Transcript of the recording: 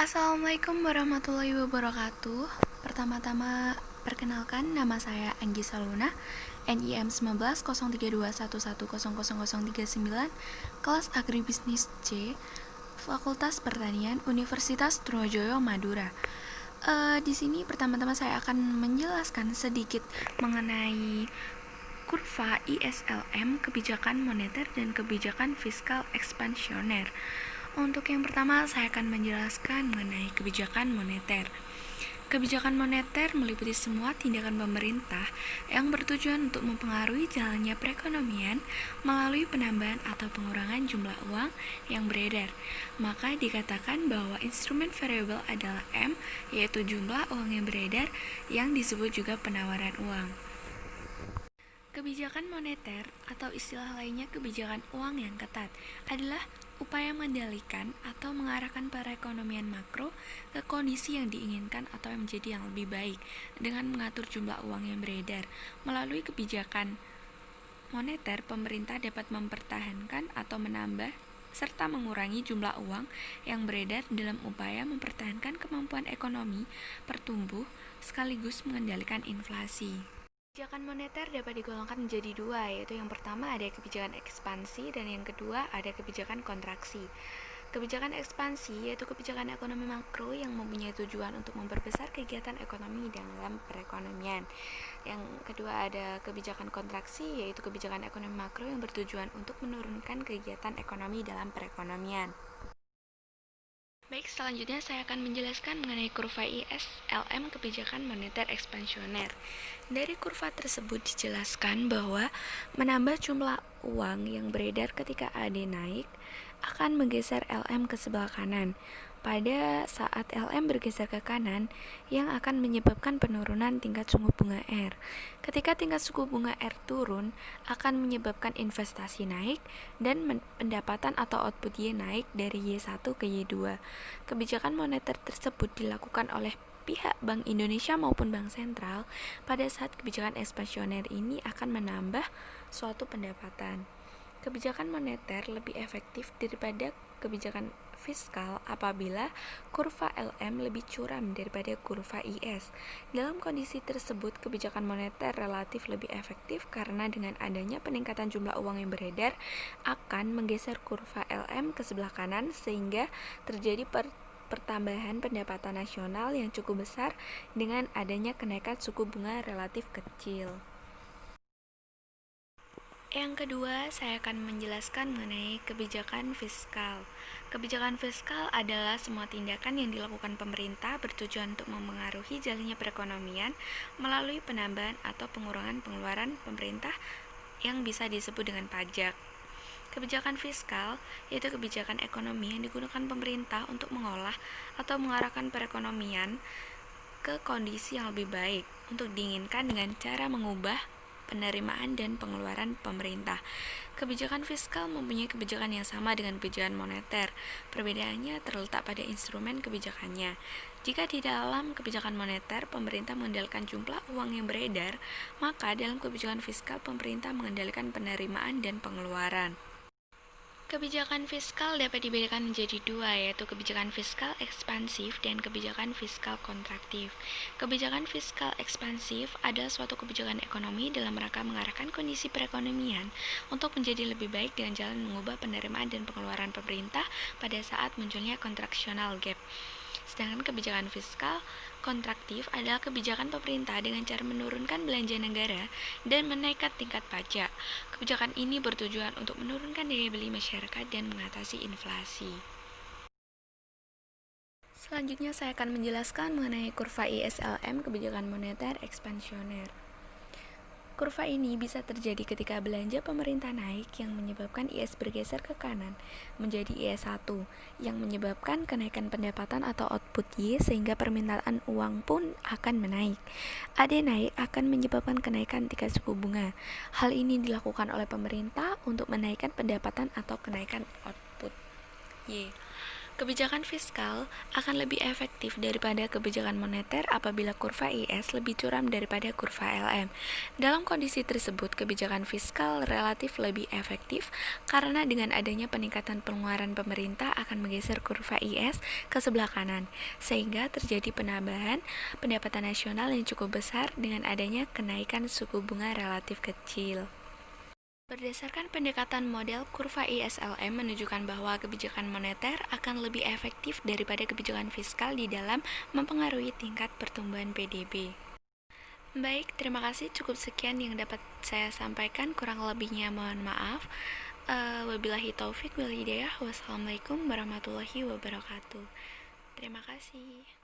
Assalamualaikum warahmatullahi wabarakatuh. Pertama-tama perkenalkan, nama saya Anggi Saluna, NIM 190321100039, kelas Agribisnis C, Fakultas Pertanian, Universitas Trunojoyo, Madura. Di sini pertama-tama saya akan menjelaskan sedikit mengenai kurva ISLM, kebijakan moneter dan kebijakan fiskal ekspansioner. Untuk yang pertama, saya akan menjelaskan mengenai kebijakan moneter. Kebijakan moneter meliputi semua tindakan pemerintah yang bertujuan untuk mempengaruhi jalannya perekonomian melalui penambahan atau pengurangan jumlah uang yang beredar. Maka dikatakan bahwa instrumen variable adalah M, yaitu jumlah uang yang beredar, yang disebut juga penawaran uang. Kebijakan moneter atau istilah lainnya kebijakan uang yang ketat adalah upaya mengendalikan atau mengarahkan perekonomian makro ke kondisi yang diinginkan atau yang menjadi yang lebih baik dengan mengatur jumlah uang yang beredar. Melalui kebijakan moneter, pemerintah dapat mempertahankan atau menambah serta mengurangi jumlah uang yang beredar dalam upaya mempertahankan kemampuan ekonomi bertumbuh sekaligus mengendalikan inflasi. Kebijakan moneter dapat digolongkan menjadi dua, yaitu yang pertama ada kebijakan ekspansi dan yang kedua ada kebijakan kontraksi. Kebijakan ekspansi yaitu kebijakan ekonomi makro yang mempunyai tujuan untuk memperbesar kegiatan ekonomi dalam perekonomian. Yang kedua ada kebijakan kontraksi yaitu kebijakan ekonomi makro yang bertujuan untuk menurunkan kegiatan ekonomi dalam perekonomian. Baik, selanjutnya saya akan menjelaskan mengenai kurva ISLM kebijakan moneter ekspansioner. Dari kurva tersebut dijelaskan bahwa menambah jumlah uang yang beredar ketika AD naik akan menggeser LM ke sebelah kanan. Pada saat LM bergeser ke kanan, yang akan menyebabkan penurunan tingkat suku bunga R. Ketika tingkat suku bunga R turun, akan menyebabkan investasi naik dan pendapatan atau output Y naik dari Y1 ke Y2. Kebijakan moneter tersebut dilakukan oleh pihak Bank Indonesia maupun Bank Sentral pada saat kebijakan ekspansioner ini akan menambah suatu pendapatan. Kebijakan moneter lebih efektif daripada kebijakan fiskal apabila kurva LM lebih curam daripada kurva IS. Dalam kondisi tersebut, kebijakan moneter relatif lebih efektif karena dengan adanya peningkatan jumlah uang yang beredar akan menggeser kurva LM ke sebelah kanan sehingga terjadi pertambahan pendapatan nasional yang cukup besar dengan adanya kenaikan suku bunga relatif kecil. Yang kedua, saya akan menjelaskan mengenai kebijakan fiskal. Kebijakan fiskal adalah semua tindakan yang dilakukan pemerintah bertujuan untuk mempengaruhi jalannya perekonomian melalui penambahan atau pengurangan pengeluaran pemerintah yang bisa disebut dengan pajak. Kebijakan fiskal yaitu kebijakan ekonomi yang digunakan pemerintah untuk mengolah atau mengarahkan perekonomian ke kondisi yang lebih baik untuk diinginkan dengan cara mengubah penerimaan dan pengeluaran pemerintah. Kebijakan fiskal mempunyai kebijakan yang sama dengan kebijakan moneter. Perbedaannya terletak pada instrumen kebijakannya. Jika di dalam kebijakan moneter, pemerintah mengendalikan jumlah uang yang beredar, maka dalam kebijakan fiskal, pemerintah mengendalikan penerimaan dan pengeluaran. Kebijakan fiskal dapat dibedakan menjadi dua, yaitu kebijakan fiskal ekspansif dan kebijakan fiskal kontraktif. Kebijakan fiskal ekspansif adalah suatu kebijakan ekonomi dalam rangka mengarahkan kondisi perekonomian untuk menjadi lebih baik dengan jalan mengubah penerimaan dan pengeluaran pemerintah pada saat munculnya contractional gap. Sedangkan kebijakan fiskal kontraktif adalah kebijakan pemerintah dengan cara menurunkan belanja negara dan menaikkan tingkat pajak. Kebijakan ini bertujuan untuk menurunkan daya beli masyarakat dan mengatasi inflasi. Selanjutnya saya akan menjelaskan mengenai kurva ISLM kebijakan moneter ekspansioner. Kurva ini bisa terjadi ketika belanja pemerintah naik yang menyebabkan IS bergeser ke kanan menjadi IS1 yang menyebabkan kenaikan pendapatan atau output Y sehingga permintaan uang pun akan menaik. AD naik akan menyebabkan kenaikan tingkat suku bunga. Hal ini dilakukan oleh pemerintah untuk menaikkan pendapatan atau kenaikan output Y. Kebijakan fiskal akan lebih efektif daripada kebijakan moneter apabila kurva IS lebih curam daripada kurva LM. Dalam kondisi tersebut, kebijakan fiskal relatif lebih efektif karena dengan adanya peningkatan pengeluaran pemerintah akan menggeser kurva IS ke sebelah kanan, sehingga terjadi penambahan pendapatan nasional yang cukup besar dengan adanya kenaikan suku bunga relatif kecil. Berdasarkan pendekatan model, kurva ISLM menunjukkan bahwa kebijakan moneter akan lebih efektif daripada kebijakan fiskal di dalam mempengaruhi tingkat pertumbuhan PDB. Baik, terima kasih. Cukup sekian yang dapat saya sampaikan. Kurang lebihnya mohon maaf. Wabillahi taufik wal hidayah. Wassalamualaikum warahmatullahi wabarakatuh. Terima kasih.